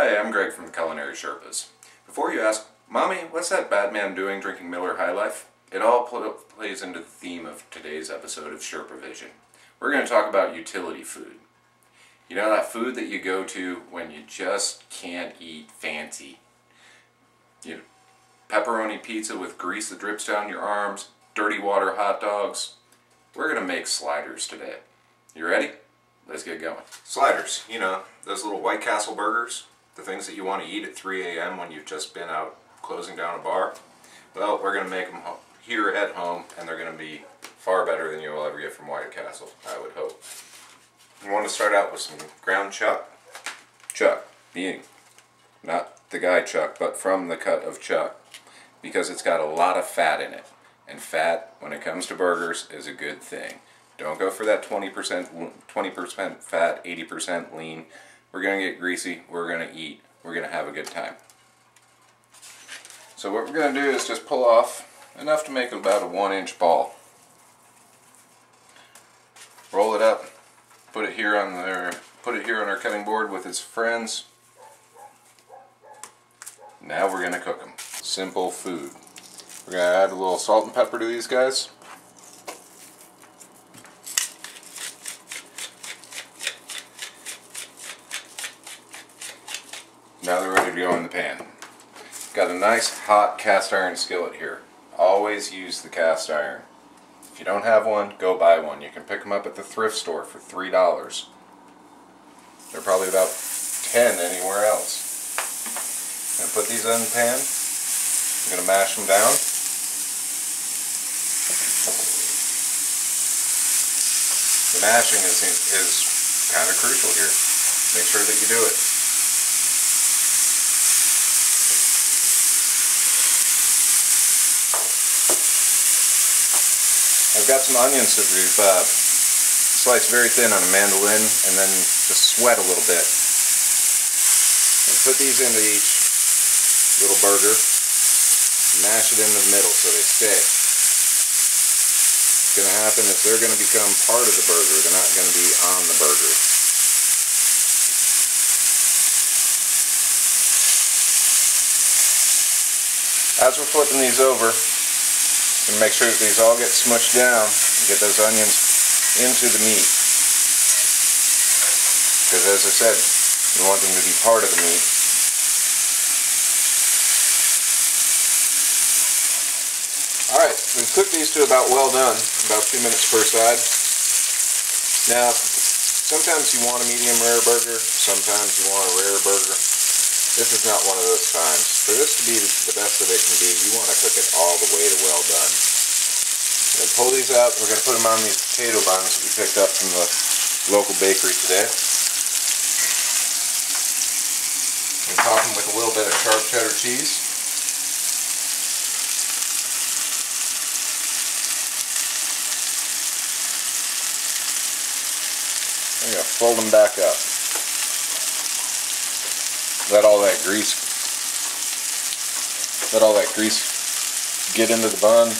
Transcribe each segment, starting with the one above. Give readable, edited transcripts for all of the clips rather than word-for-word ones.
Hi, I'm Greg from the Culinary Sherpas. Before you ask, Mommy, what's that Batman doing drinking Miller High Life? It all plays into the theme of today's episode of Sherpa Vision. We're going to talk about utility food. You know that food that you go to when you just can't eat fancy? You know, pepperoni pizza with grease that drips down your arms, dirty water hot dogs. We're going to make sliders today. You ready? Let's get going. Sliders, you know, those little White Castle burgers, the things that you want to eat at 3 a.m. when you've just been out closing down a bar. Well, we're going to make them here at home, and they're going to be far better than you'll ever get from White Castle, I would hope. You want to start out with some ground chuck. Chuck, being not the guy Chuck, but from the cut of chuck, because it's got a lot of fat in it. And fat, when it comes to burgers, is a good thing. Don't go for that 20% fat, 80% lean. We're going to get greasy, we're going to eat, we're going to have a good time. So what we're going to do is just pull off enough to make about a 1-inch ball. Roll it up, put it here on our cutting board with its friends. Now we're going to cook them. Simple food. We're going to add a little salt and pepper to these guys. Now they're ready to go in the pan. Got a nice hot cast iron skillet here. Always use the cast iron. If you don't have one, go buy one. You can pick them up at the thrift store for $3. They're probably about 10 anywhere else. I'm going to put these in the pan. I'm going to mash them down. The mashing is kind of crucial here. Make sure that you do it. I've got some onions that we've sliced very thin on a mandolin and then just sweat a little bit. And put these into each little burger. Mash it in the middle so they stay. What's going to happen is they're going to become part of the burger. They're not going to be on the burger. As we're flipping these over, and make sure that these all get smushed down and get those onions into the meat. Because as I said, we want them to be part of the meat. Alright, we've cooked these to about well done, about 2 minutes per side. Now, sometimes you want a medium rare burger, sometimes you want a rare burger. This is not one of those times. For this to be the best that it can be, you want to cook it all the way to well done. We're going to pull these out. We're going to put them on these potato buns that we picked up from the local bakery today. And top them with a little bit of sharp cheddar cheese. I'm going to fold them back up. Let all that grease get into the bun,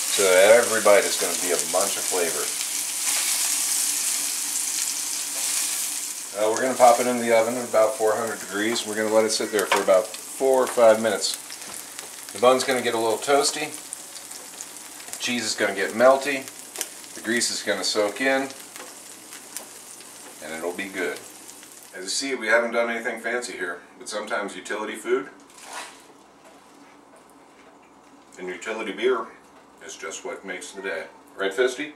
so that every bite is going to be a bunch of flavor. We're going to pop it in the oven at about 400 degrees. We're going to let it sit there for about 4 or 5 minutes. The bun's going to get a little toasty, the cheese is going to get melty, the grease is going to soak in, and it'll be good. As you see, we haven't done anything fancy here, but sometimes utility food and utility beer is just what makes the day. Right, Fisty?